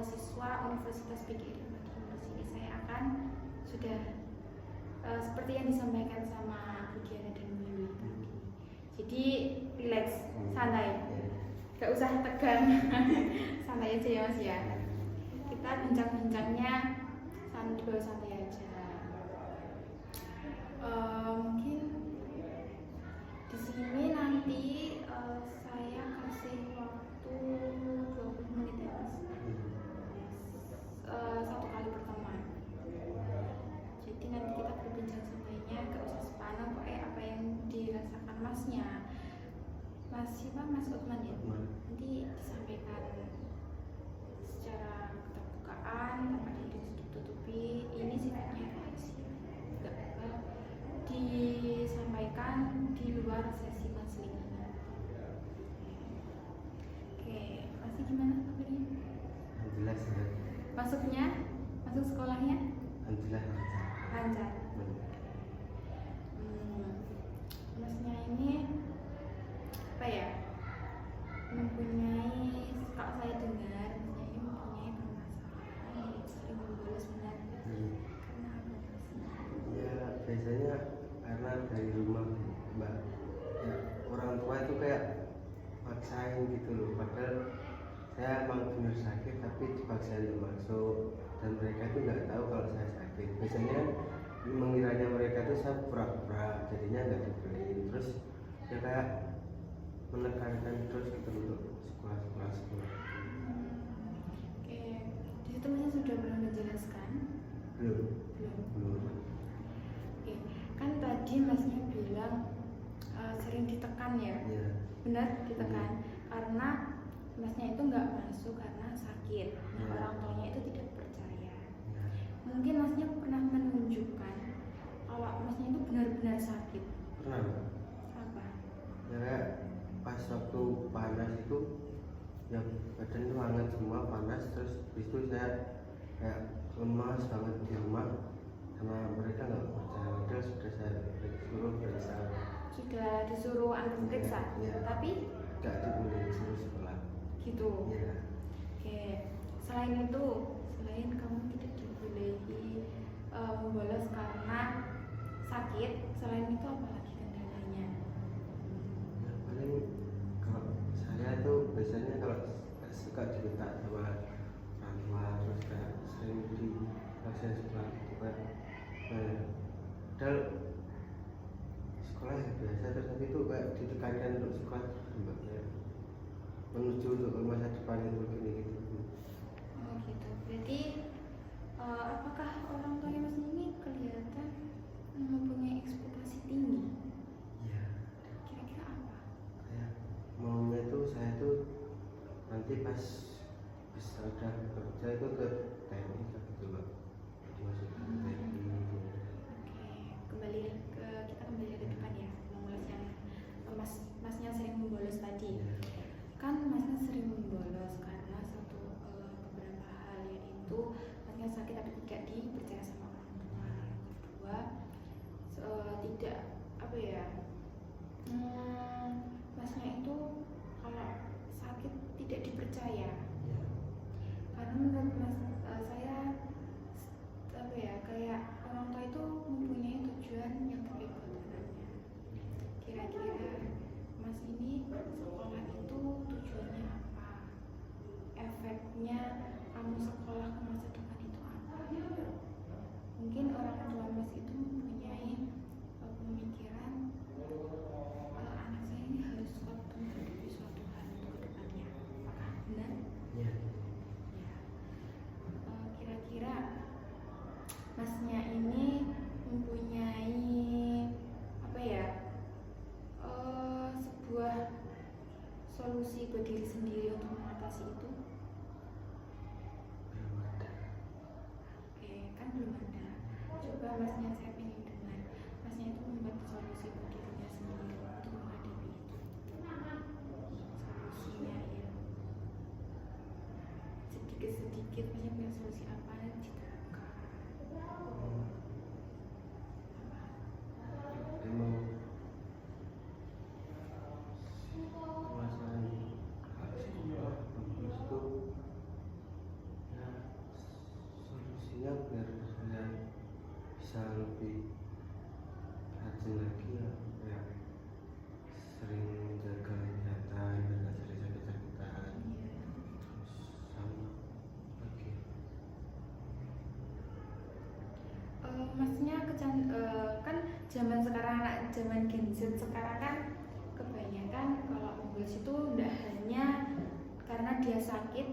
mahasiswa Universitas PGRI Unpad ini saya akan sudah seperti yang disampaikan sama Bu Diana dan Bu Yuli tadi. Jadi relax, santai, gak usah tegang, santai aja ya Mas ya. Kita bincang-bincangnya sambil santai aja. Mungkin di sini nanti saya kasih waktu 20 menit ya Mas. Satu kali pertemuan. Jadi nanti kita berbincang santainya, gak usah sepanjang kok apa yang dirasakan Masnya. Mas siapa? Mas Uthman ya? Nanti disampaikan secara keterbukaan tanpa ditutup-tutupi. Ini sifatnya rahasia, gak bakal disampaikan di luar sesi konseling ini. Oke, masih gimana kabarnya? Alhamdulillah sehat. Masuk sekolahnya? Alhamdulillah Lancar. Masnya ini apa ya? Mempunyai, kalau saya dengar, masnya ini mempunyai permasalahan sering bolos benar. Karena apa Mas? Ya biasanya karena dari rumah Mbak, ya, orang tua itu kayak maksain gitu loh, padahal saya emang benar sakit tapi dipaksain untuk masuk, dan mereka itu nggak tahu kalau saya sakit. Biasanya mengiranya mereka itu saya pura-pura, jadinya nggak dibeliin, terus ya kayak menekankan terus gitu untuk sekolah. Oke, di situ Masnya sudah pernah menjelaskan? Belum. Oke, kan tadi Masnya bilang sering ditekan ya? Iya. Benar ditekan karena Masnya itu nggak masuk karena sakit. Nah, orang tuanya itu tidak percaya. Mungkin Masnya pernah menunjukkan kalau Masnya itu benar-benar sakit. Pernah Mbak? Apa? Ya pas waktu panas itu ya badan itu hangat semua, panas, terus habis itu saya kayak lemas banget di rumah karena mereka nggak percaya, padahal sudah saya suruh periksa. Sudah disuruh antar periksa, tapi nggak dibolehin suruh sekolah gitu. ya. Oke, selain kamu tidak dibolehi membolos karena sakit, selain itu apa lagi kendalanya? Ya, paling kalau saya tuh biasanya kalau suka diminta sama orang tua, terus kayak sering dipaksa sekolah gitu kan. Padahal sekolah ya biasa, terus nanti tuh kayak ditekankan untuk sekolah tempatnya menuju untuk masa depan itu gini gitu. Oh gitu. Berarti apakah orang tuanya Mas ini kelihatan mempunyai ekspektasi tinggi? Iya. Kira-kira apa? Kayak maunya tuh saya tuh nanti pas bisa udah kerja itu ke TNI gitu loh, dimasukin ke TNI. Oke, kita kembali ke depan ya, mengulas yang Masnya sering membolos tadi. Kan Masnya sering membolos karena beberapa hal, yaitu Masnya sakit tapi tidak dipercaya sama orang tua. Yang kedua, tidak apa ya, Masnya itu kalau sakit tidak dipercaya. Karena menurut saya apa ya, kayak orang tua itu mempunyai tujuan yang terbaik buat anaknya. Kira-kira Mas ini sekolah itu tujuannya apa? Efeknya kamu sekolah ke masa depan itu apa? Mungkin orang tua Mas itu mempunyai pemikiran anak saya ini harus kuat menghadapi suatu hal untuk kedepannya. Apakah benar? Ya. Kira-kira Masnya ini mempunyai apa ya, sebuah solusi buat diri sendiri untuk mengatasi itu? Belum ada. Oke, kan belum ada. Coba Masnya, saya pengen dengar Masnya itu membuat solusi buat dirinya sendiri untuk menghadapi itu. Solusinya ya sedikit-sedikit Masnya punya solusi apa yang diterapkan? Emang masalah hak sekolah bagus tuh ya kan zaman sekarang, anak zaman Gen Z sekarang kan kebanyakan kalau membolos itu tidak hanya karena dia sakit,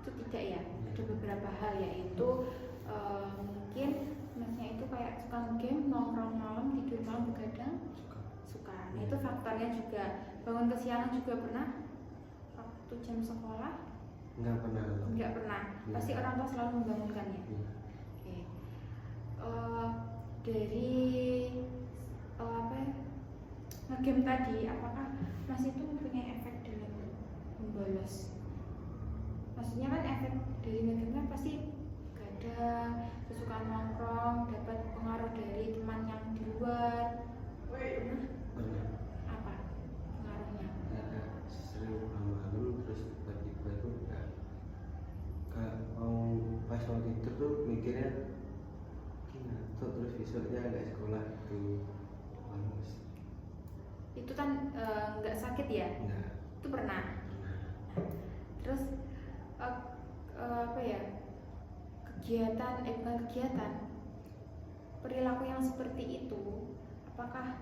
itu tidak ya. Ada beberapa hal, yaitu mungkin masnya itu kayak suka game, nongkrong malam, tidur malam begadang, suka. Nah itu faktornya juga. Bangun kesiangan juga pernah waktu jam sekolah? Enggak pernah. Enggak pernah. Pasti orang tua selalu membangunkannya. Oke. Dari apa ya, ngegame tadi, apakah Mas itu mempunyai efek dalam membolos? Maksudnya kan efek dari ngegame kan pasti begadang, kesukaan nongkrong, dapat pengaruh dari teman yang di luar. Pernah. Apa pengaruhnya? Ya, sering malam terus tiba-tiba itu gak mau, pas mau tidur tuh mikirnya ngantuk, terus besoknya nggak sekolah itu males. Itu kan nggak sakit ya? Enggak. Itu pernah. Terus apa ya, kegiatan bukan kegiatan, perilaku yang seperti itu, apakah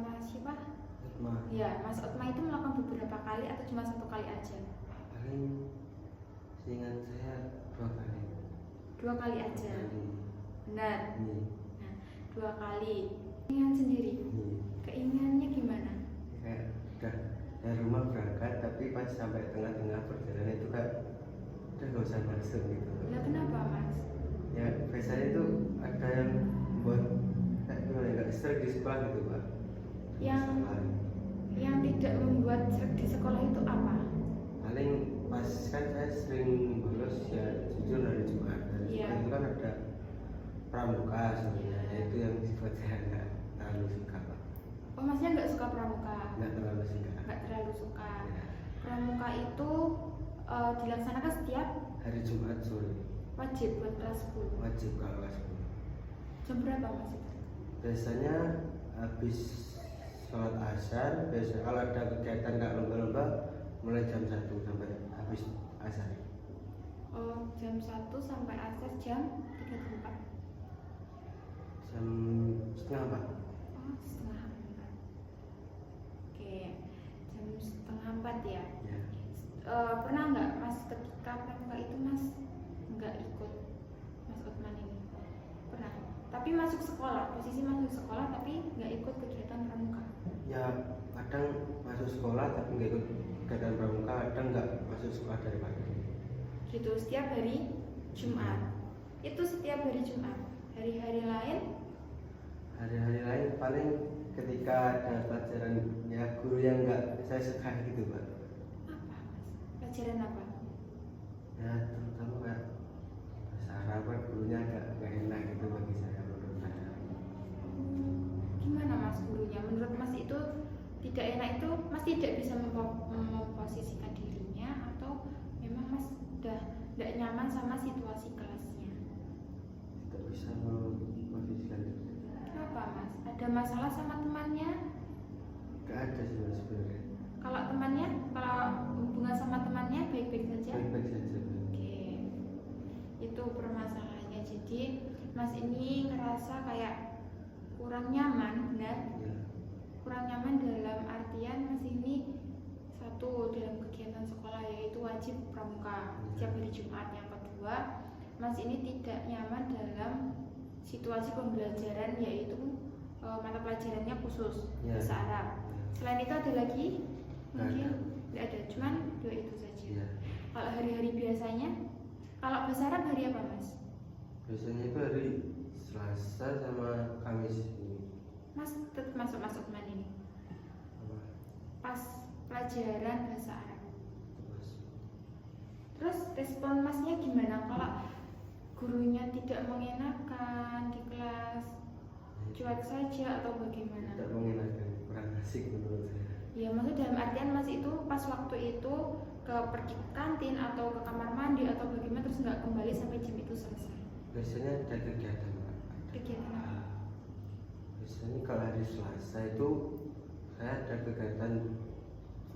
Mas siapa? Otma. Ya, Mas Otma itu melakukan beberapa kali atau cuma satu kali aja? Paling seingat saya 2 kali. 2 kali aja. 2 kali. Benar. Ini. Nah, 2 kali. Keinginan sendiri. Keinginannya gimana? Kayak udah dari rumah berangkat, tapi pas sampai tengah-tengah perjalanan itu kan udah gak usah masuk gitu. Lah kenapa Mas? Ya biasanya itu ada yang buat kayak gimana, nggak sering di sekolah gitu Pak. Yang tidak membuat seret di sekolah itu apa? Paling pas kan saya sering bolos ya, jujur hari Jumat. Hari Jumat itu kan ada pramuka sebenarnya, itu yang buat saya nggak terlalu suka Pak. Oh Masnya nggak suka pramuka? Nggak terlalu suka. Nggak terlalu suka. Ya. Pramuka itu dilaksanakan setiap Hari Jumat sore. wajib buat kelas 10. Wajib kalau kelas 10. Jam berapa Mas itu? Biasanya habis sholat asar. Biasanya kalau ada kegiatan nggak lomba-lomba mulai jam 1 sampai habis asar. Oh, jam 1 sampai asar jam 3 Jam setengah 4. Oh, setengah 4. Oke, jam setengah 4 ya. Ya. Pernah nggak Mas ketika pramuka itu Mas nggak ikut, Mas Otman ini? Pernah. Tapi masuk sekolah, posisi masuk sekolah tapi nggak ikut kegiatan pramuka. Ya kadang masuk sekolah tapi nggak ikut kegiatan pramuka, kadang nggak masuk sekolah dari pagi. Gitu setiap hari Jumat. Itu setiap hari Jumat. Hari-hari lain? Hari-hari lain paling ketika ada pelajaran ya guru yang nggak saya suka gitu Pak. Apa Mas? Pelajaran apa? Ya terutama kayak bahasa Arab kan gurunya agak nggak enak gitu bagi saya, menurut saya. Gimana Mas gurunya? Menurut Mas itu tidak enak, itu Mas tidak bisa memposisikan dirinya, atau memang Mas udah tidak nyaman sama situasi kelasnya? Tidak bisa memposisikan diri. Kenapa Mas? Ada masalah sama temannya? Gak ada sih Mas sebenarnya. Kalau temannya, kalau hubungan sama temannya baik-baik saja? Baik-baik saja. Oke, itu permasalahannya. Jadi Mas ini ngerasa kayak kurang nyaman, benar? Ya. Kurang nyaman dalam artian Mas ini satu, dalam kegiatan sekolah yaitu wajib pramuka setiap hari Jumat. Yang kedua, Mas ini tidak nyaman dalam situasi pembelajaran, yaitu mata pelajarannya khusus bahasa Arab. Selain itu ada lagi? Mungkin tidak ada, cuman 2 itu saja. Ya. Kalau hari-hari biasanya, kalau bahasa Arab hari apa Mas? Biasanya itu hari Selasa sama Kamis ini. Mas tetap masuk teman ini Apa? pas pelajaran bahasa Arab. Mas. Terus respon Masnya gimana kalau gurunya tidak mengenakan di kelas, cuek saja atau bagaimana? Tidak mengenakan, kurang asik menurut saya. Ya maksud dalam artian Mas itu pas waktu itu pergi ke kantin atau ke kamar mandi atau bagaimana, terus nggak kembali sampai jam itu selesai? Biasanya ada kegiatan Pak. Kegiatan apa? Biasanya kalau hari Selasa itu saya ada kegiatan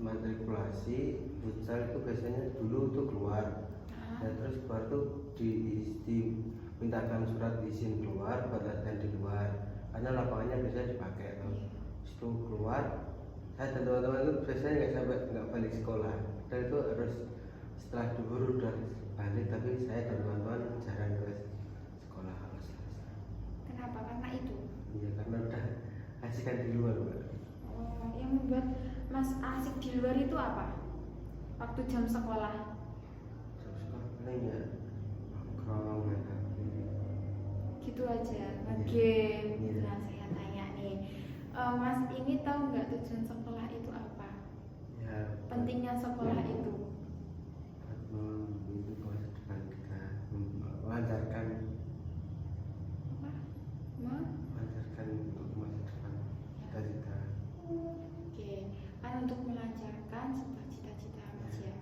matrikulasi futsal. Itu biasanya dulu tuh keluar. Nah, Ya, terus keluar tuh di mintakan surat izin keluar buat latihan di luar karena lapangannya bisa dipakai tuh. Itu keluar saya dan teman-teman itu biasanya nggak balik sekolah dan itu harus setelah duhur udah balik, tapi saya dan teman-teman jarang ke sekolah kalau Selasa. Kenapa? Karena itu. Iya, karena udah asikan di luar, Mbak. Oh, yang membuat Mas asik di luar itu apa? Waktu jam sekolah. Jam sekolah paling ya nongkrong main HP. Gitu aja, Iya. game. Iya. Nah, saya tanya nih, Mas ini tahu nggak tujuan sekolah itu apa? Ya, Pentingnya sekolah itu? itu masa depan kita melancarkan Apa? melancarkan untuk masa depan kita. Oke, kan untuk melancarkan sebuah cita-cita Mas ya.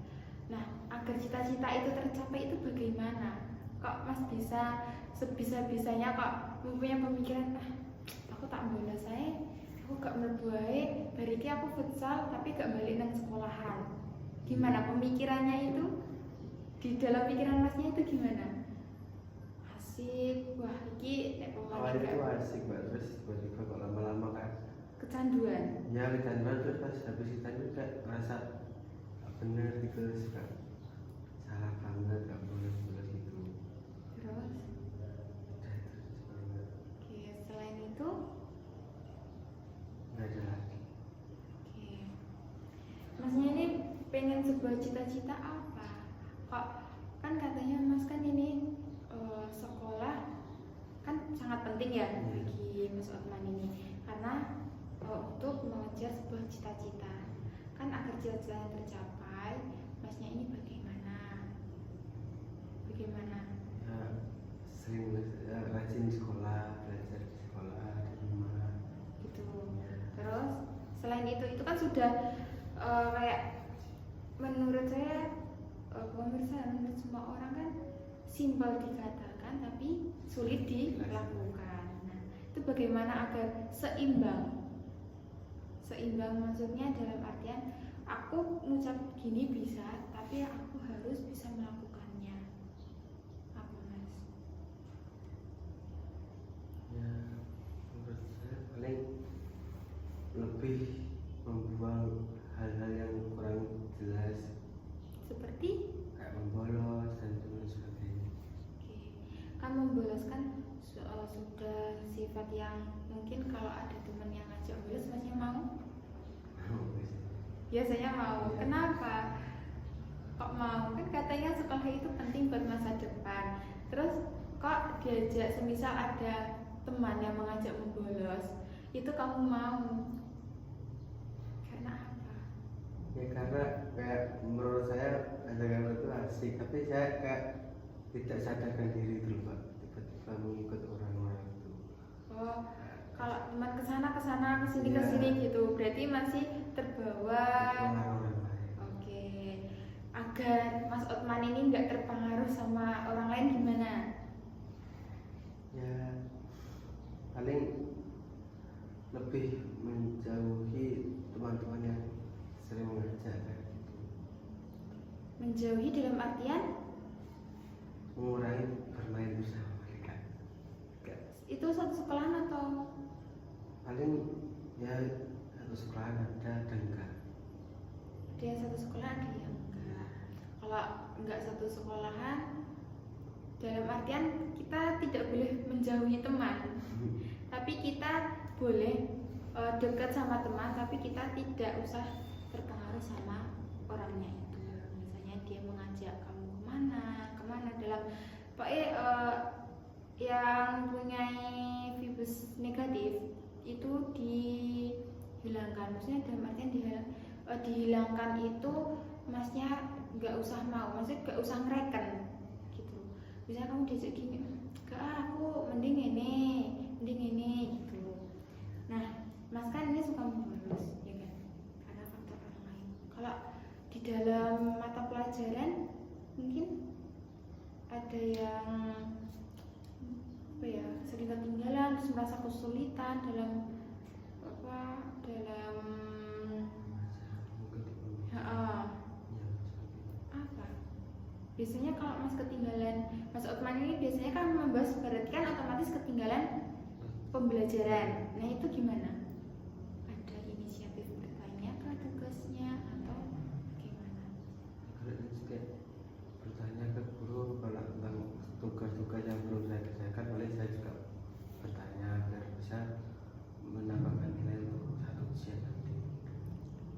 Nah, agar cita-cita itu tercapai itu bagaimana? Kok Mas bisa sebisa-bisanya kok mempunyai pemikiran, aku tak bolos saya, aku gak berbuat, berarti aku futsal tapi gak balik nang sekolahan. Gimana pemikirannya itu? Di dalam pikiran Masnya itu gimana? Asik, wah iki nek Awalnya itu pemain asik, Mbak, terus tiba-tiba kok lama-lama kan kecanduan. ya kecanduan, terus pas habis itu kayak merasa gak bener gitu, suka salah banget, gak boleh gitu. Terus, Udah itu sebenarnya oke, selain itu, nggak ada lagi. oke, Masnya ini pengen sebuah cita-cita apa? Kok kan katanya Mas kan ini sekolah kan sangat penting ya bagi Mas Otman ini, karena untuk mengejar sebuah cita-cita. Kan agar cita-citanya tercapai, Masnya ini bagaimana? Bagaimana? Ya sering ya, rajin sekolah, belajar di sekolah, di rumah. Gitu. Terus selain itu kan sudah kayak menurut saya pemirsa, menurut semua orang kan simpel dikatakan tapi sulit dilakukan. Nah, itu bagaimana agar seimbang? Seimbang maksudnya dalam artian aku ngucap gini bisa, tapi aku harus bisa melakukannya. Apa Mas? Ya menurut saya paling lebih membuang hal-hal yang kurang jelas Seperti kayak membolos dan sebagainya. oke, kan memboloskan sudah sifat yang mungkin kalau ada teman yang ngajak bolos Masnya mau? Biasanya mau. Kenapa? Kok mau? Kan katanya sekolah itu penting buat masa depan. Terus kok diajak, semisal ada teman yang mengajak membolos, itu kamu mau? Karena apa? Ya karena kayak menurut saya ajaran itu asik, tapi saya kayak tidak sadarkan diri dulu, Pak, tiba-tiba mengikut orang-orang itu. Oh, kalau teman kesana kesini Iya. kesini gitu, berarti masih terbawa. Orang-orang lain. Oke, agar Mas Otman ini nggak terpengaruh sama orang lain gimana? Ya paling lebih menjauhi teman-teman yang sering mengajak kayak gitu. Menjauhi dalam artian Mengurangi bermain bersama mereka. itu satu sekolahan atau Paling ya satu sekolah ada dan enggak. ada yang satu sekolah ada yang enggak? Kalau enggak satu sekolahan, dalam artian kita tidak boleh menjauhi teman, tapi kita boleh dekat sama teman, tapi kita tidak usah terpengaruh sama orangnya itu. Misalnya dia mengajak kamu kemana dalam pokoknya yang punya vibes negatif itu dihilangkan. Maksudnya dalam artian dihilangkan itu Masnya nggak usah mau, maksudnya nggak usah ngereken gitu. Bisa kamu diajak gini, gak aku mending ini gitu. Nah, Mas kan ini suka membolos, ya kan? Karena faktor orang lain. Kalau di dalam mata pelajaran mungkin ada yang apa ya, sering ketinggalan, terus merasa kesulitan dalam Mungkin apa biasanya kalau Mas ketinggalan, Mas Otman ini biasanya kan membahas, berarti kan otomatis ketinggalan pembelajaran. Nah itu gimana? Ada inisiatif bertanya ke tugasnya atau gimana? Kalau itu kayak bertanya ke guru kalau tentang tugas-tugas yang belum saya kerjakan, boleh saya juga bertanya agar bisa menambahkan nilai untuk satu ujian nanti.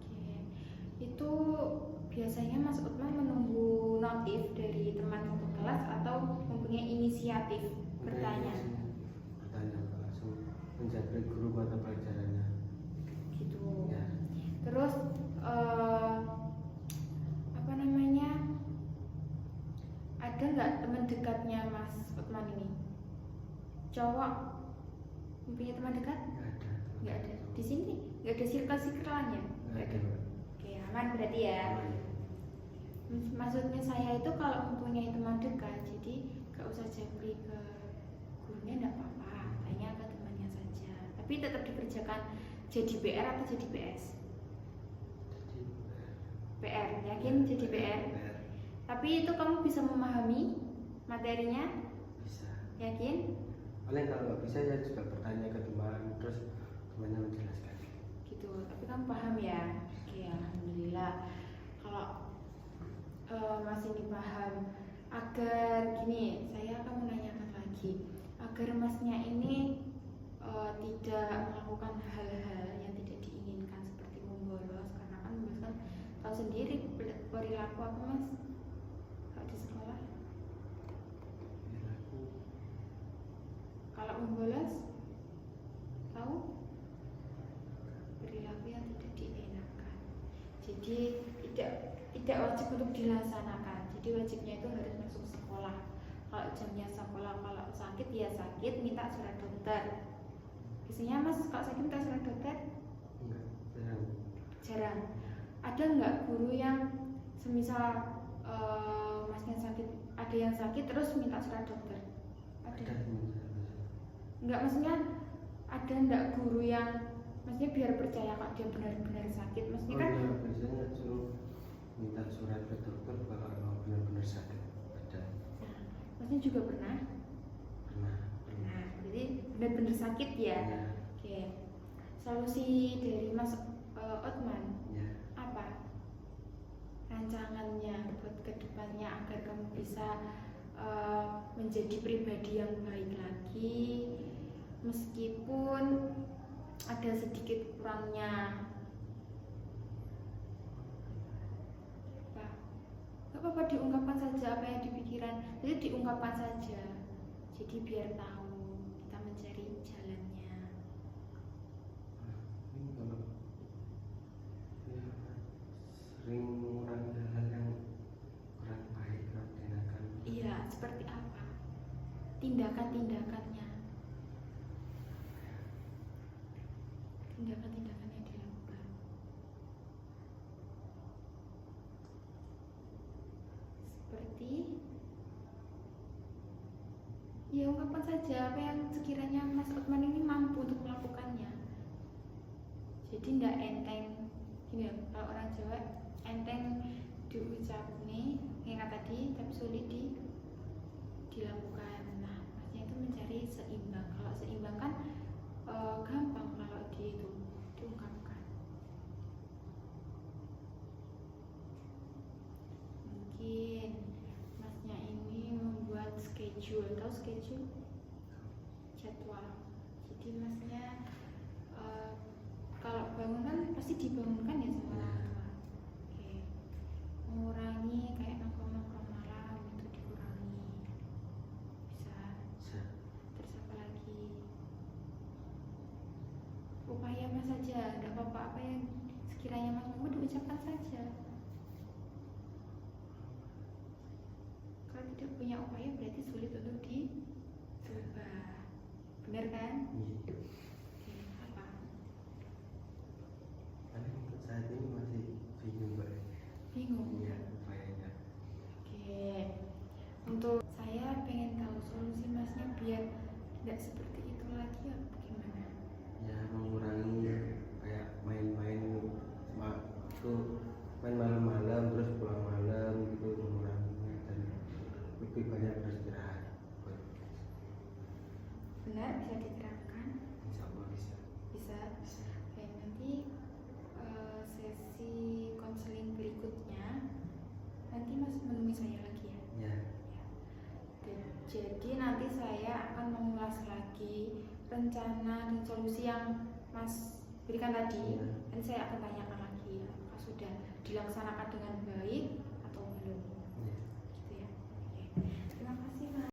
Oke, itu biasanya Mas Utman menunggu notif dari teman satu kelas atau mempunyai inisiatif bertanya? Bertanya langsung menjadi guru mata pelajarannya. Gitu. Ya. Terus apa namanya? Ada nggak teman dekatnya Mas Utman ini? Cowok? Mempunyai teman dekat? Nggak ada. Di sini nggak ada circle-circleannya? Nggak ada. Oke, aman berarti ya. Maksudnya saya itu kalau mempunyai teman dekat, jadi gak usah japri ke gurunya, enggak apa-apa, tanya ke temannya saja. Tapi tetap dikerjakan. Jadi PR atau jadi PS? Jadi PR, yakin jadi PR? Tapi itu kamu bisa memahami materinya? bisa. Yakin? Paling kalau nggak bisa ya juga bertanya ke teman, terus temannya menjelaskan. Gitu, tapi kamu paham ya? Oke, alhamdulillah. Kalau masih dipaham, agar gini, saya akan menanyakan lagi, agar masnya ini tidak melakukan hal-hal yang tidak diinginkan seperti membolos, karena kan mas kan tahu sendiri perilaku apa mas kalau di sekolah. Perilaku Kalau membolos, tahu perilaku yang tidak dienakan. Jadi tidak wajib untuk dilaksanakan. Jadi wajibnya itu harus masuk sekolah. Kalau jamnya sekolah, kalau sakit ya sakit, minta surat dokter. Biasanya mas kalau sakit minta surat dokter? enggak, Jarang. Ada nggak guru yang semisal masnya sakit, ada yang sakit terus minta surat dokter? Ada. Enggak, maksudnya ada nggak guru yang maksudnya biar percaya kalau dia benar-benar sakit, maksudnya kan? Ya, biasanya suruh minta surat ke dokter kalau emang benar-benar sakit. Ada. Nah, masnya juga pernah? Pernah. Nah, jadi benar-benar sakit ya? Ya. Oke. Solusi dari Mas Otman Ya. apa? Rancangannya buat kedepannya agar kamu bisa menjadi pribadi yang baik lagi, meskipun ada sedikit kurangnya. Apa? Gak apa-apa, diungkapkan saja apa yang di pikiran. Jadi diungkapkan saja. Jadi biar tahu kita mencari jalannya. Ini kalau ya, sering mengurangi hal-hal yang kurang baik atau tindakan. Iya, seperti apa? Tindakan-tindakannya. Tindakan-tindakan yang dilakukan. Seperti ya ungkapkan saja apa yang sekiranya Mas Otman ini mampu untuk melakukannya. Jadi tidak enteng gini ya, kalau orang Jawa enteng diucap nih kayak tadi, tapi sulit dilakukan. Nah, maksudnya itu mencari seimbang. Kalau seimbang kan gampang kalau diungkapkan. Mungkin masnya ini membuat schedule, tahu schedule? Jadwal. Jadi masnya kalau bangun kan pasti dibangunkan ya sama orang tua. Oke. Mengurangi kayak nongkrong-nongkrong malam itu dikurangi. Bisa. Terus apa lagi? Upaya mas saja, tidak apa-apa, apa yang sekiranya mas mau diucapkan saja. Kalau tidak punya upaya berarti sulit untuk diubah. Benar kan? Iya. Oke, apa? Paling untuk saat ini masih bingung Mbak. Bingung. Iya, upayanya. Oke. Untuk saya pengen tahu solusi masnya biar tidak seperti itu lagi apa gimana? Ya mengurangi kayak main-main waktu main malam-malam terus pulang malam gitu, mengurangi dan lebih banyak beristirahat. Benar, bisa diterapkan. Insya Allah bisa. Bisa. Oke, nanti sesi konseling berikutnya nanti Mas menemui saya lagi ya. Ya. Jadi nanti saya akan mengulas lagi rencana dan solusi yang Mas berikan tadi. Ya. Nanti saya akan tanyakan lagi apakah sudah dilaksanakan dengan baik